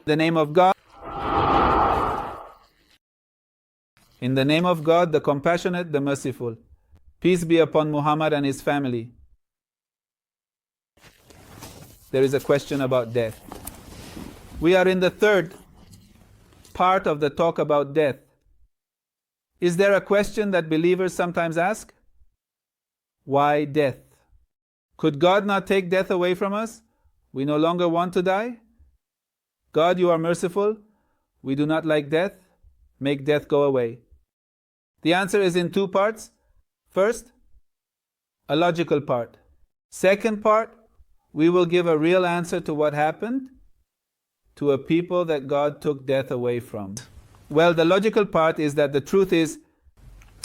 the name of God. In the name of God, the compassionate, the merciful. Peace be upon Muhammad and his family. There is a question about death. We are in the third part of the talk about death. Is there a question that believers sometimes ask? Why death? Could God not take death away from us? We no longer want to die? God, you are merciful. We do not like death. Make death go away. The answer is in two parts. First, a logical part. Second part, we will give a real answer to what happened to a people that God took death away from. Well, the logical part is that the truth is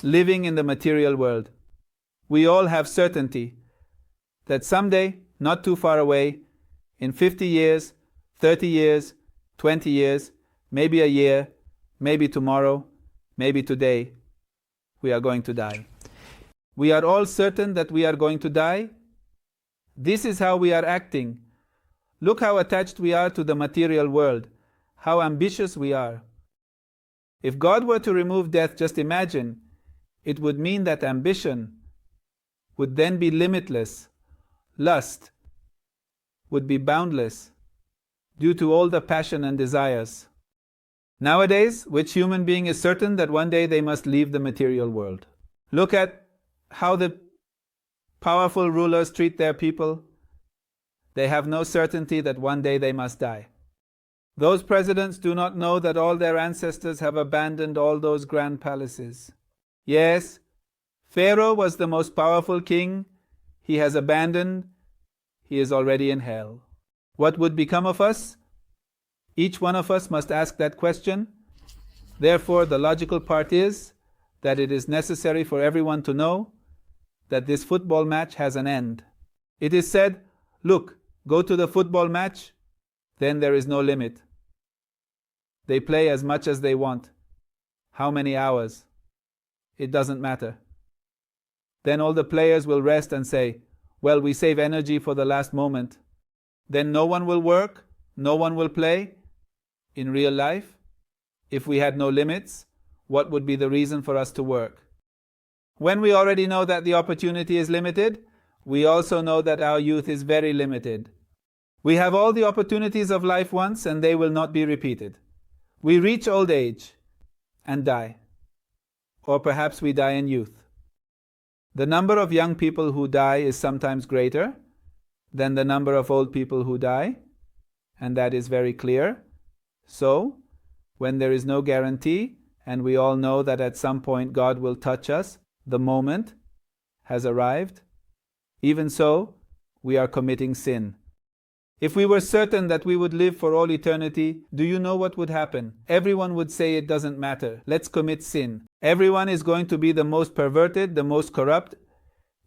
living in the material world. We all have certainty that someday, not too far away, in 50 years, 30 years, 20 years, maybe a year, maybe tomorrow, maybe today, we are going to die. We are all certain that we are going to die. This is how we are acting. Look how attached we are to the material world, how ambitious we are. If God were to remove death, just imagine, it would mean that ambition would then be limitless. Lust would be boundless due to all the passion and desires. Nowadays, which human being is certain that one day they must leave the material world? Look at how the powerful rulers treat their people. They have no certainty that one day they must die. Those presidents do not know that all their ancestors have abandoned all those grand palaces. Yes, Pharaoh was the most powerful king. He has abandoned. He is already in hell. What would become of us? Each one of us must ask that question. Therefore, the logical part is that it is necessary for everyone to know that this football match has an end. It is said, look, go to the football match, then there is no limit. They play as much as they want. How many hours? It doesn't matter. Then all the players will rest and say, well, we save energy for the last moment. Then no one will work, no one will play. In real life, if we had no limits, what would be the reason for us to work? When we already know that the opportunity is limited, we also know that our youth is very limited. We have all the opportunities of life once and they will not be repeated. We reach old age and die. Or perhaps we die in youth. The number of young people who die is sometimes greater than the number of old people who die, and that is very clear. So, when there is no guarantee, and we all know that at some point God will touch us, the moment has arrived, even so, we are committing sin. If we were certain that we would live for all eternity, do you know what would happen? Everyone would say it doesn't matter. Let's commit sin. Everyone is going to be the most perverted, the most corrupt.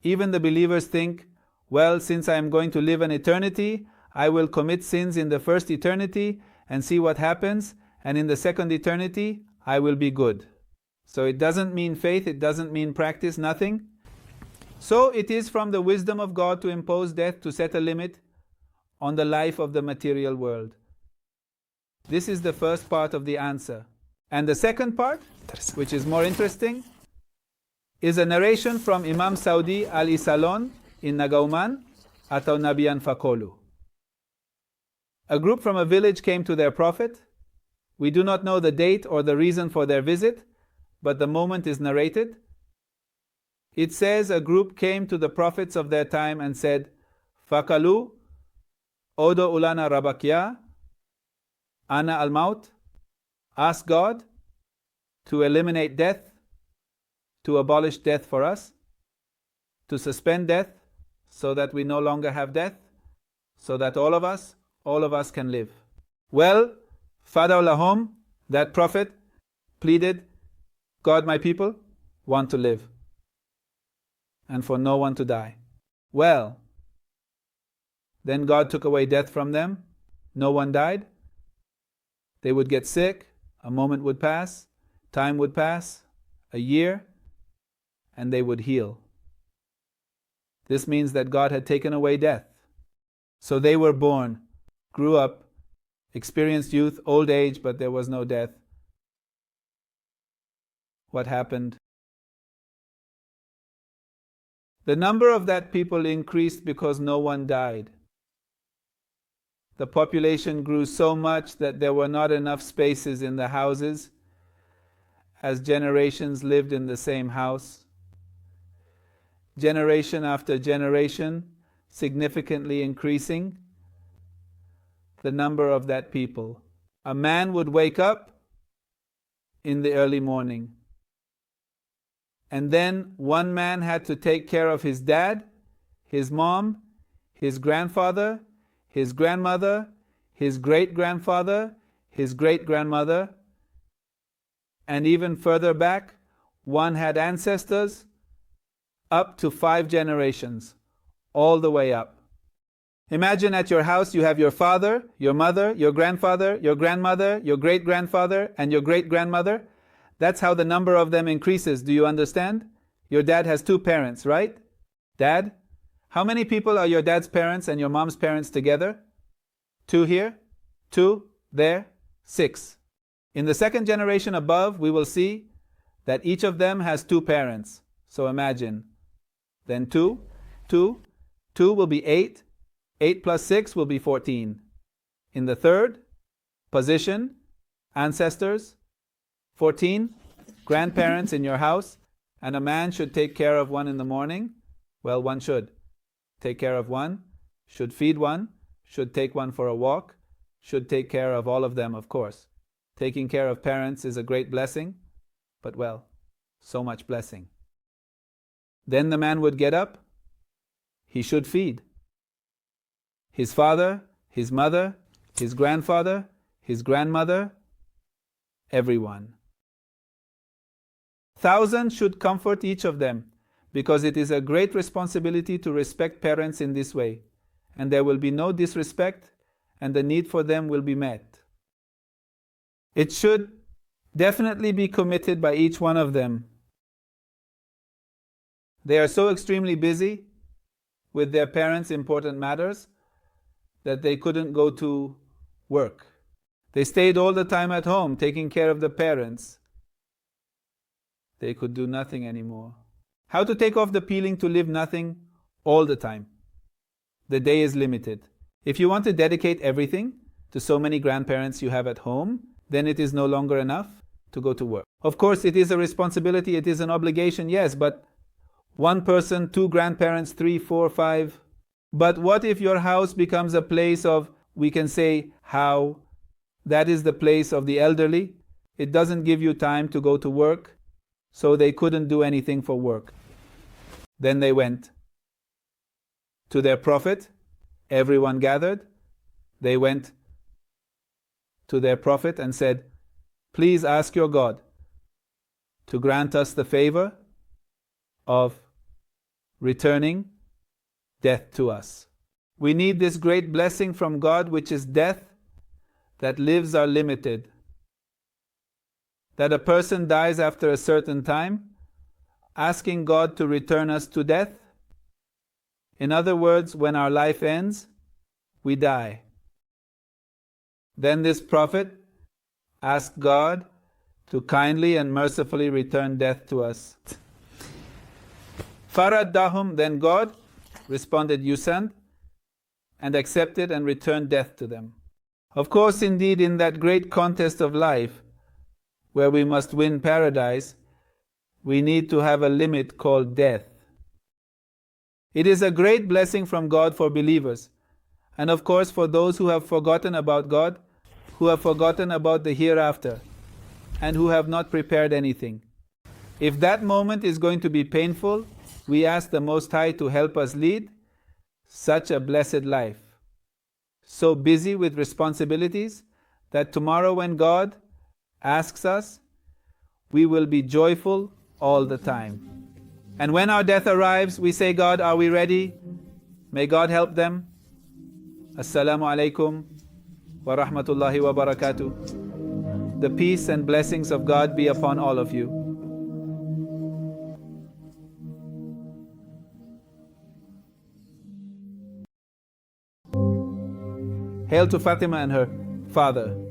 Even the believers think, well, since I am going to live an eternity, I will commit sins in the first eternity and see what happens, and in the second eternity, I will be good. So it doesn't mean faith, it doesn't mean practice, nothing. So it is from the wisdom of God to impose death, to set a limit on the life of the material world. This is the first part of the answer. And the second part, which is more interesting, is a narration from Imam Saudi al-Isalon in Nagauman, atau Nabiyan Fakolu. A group from a village came to their prophet. We do not know the date or the reason for their visit, but the moment is narrated. It says a group came to the prophets of their time and said, Fakalu, Odo ulana rabakya, ana al-maut, ask God to eliminate death, to abolish death for us, to suspend death so that we no longer have death, so that all of us can live. Well, Fadaw lahum, that prophet pleaded, God, my people want to live, and for no one to die. Well, then God took away death from them. No one died. They would get sick. A moment would pass. Time would pass. A year. And they would heal. This means that God had taken away death. So they were born, grew up, experienced youth, old age, but there was no death. What happened? The number of that people increased because no one died. The population grew so much that there were not enough spaces in the houses as generations lived in the same house. Generation after generation, significantly increasing the number of that people. A man would wake up in the early morning, and then one man had to take care of his dad, his mom, his grandfather, his grandmother, his great-grandfather, his great-grandmother, and even further back, one had ancestors up to 5 generations, all the way up. Imagine at your house you have your father, your mother, your grandfather, your grandmother, your great-grandfather, and your great-grandmother. That's how the number of them increases. Do you understand? Your dad has 2 parents, right? Dad? How many people are your dad's parents and your mom's parents together? 2 here, 2 there, 6. In the second generation above, we will see that each of them has 2 parents. So imagine. Then 2 will be 8. 8 plus 6 will be 14. In the third position, ancestors, 14, grandparents in your house, and a man should take care of one in the morning. Well, one should take care of one, should feed one, should take one for a walk, should take care of all of them, of course. Taking care of parents is a great blessing, but well, so much blessing. Then the man would get up, he should feed his father, his mother, his grandfather, his grandmother, everyone. 1,000 should comfort each of them, because it is a great responsibility to respect parents in this way, and there will be no disrespect, and the need for them will be met. It should definitely be committed by each one of them. They are so extremely busy with their parents' important matters that they couldn't go to work. They stayed all the time at home taking care of the parents. They could do nothing anymore. How to take off the feeling to live nothing all the time? The day is limited. If you want to dedicate everything to so many grandparents you have at home, then it is no longer enough to go to work. Of course, it is a responsibility, it is an obligation, yes, but 1 person, 2 grandparents, 3, 4, 5. But what if your house becomes a place of, we can say, how that is the place of the elderly? It doesn't give you time to go to work, so they couldn't do anything for work. Then they went to their prophet. Everyone gathered. They went to their prophet and said, please ask your God to grant us the favor of returning death to us. We need this great blessing from God, which is death, that lives are limited. That a person dies after a certain time, asking God to return us to death. In other words, when our life ends, we die. Then this prophet asked God to kindly and mercifully return death to us. Faraddahum, then God responded, you send, and accepted and returned death to them. Of course, indeed, in that great contest of life, where we must win paradise, we need to have a limit called death. It is a great blessing from God for believers, and of course for those who have forgotten about God, who have forgotten about the hereafter, and who have not prepared anything. If that moment is going to be painful, we ask the Most High to help us lead such a blessed life, so busy with responsibilities that tomorrow when God asks us, we will be joyful all the time. And when our death arrives, we say, God, are we ready? May God help them. Assalamu alaikum wa rahmatullahi wa barakatuh. The peace and blessings of God be upon all of you. Hail to Fatima and her Father.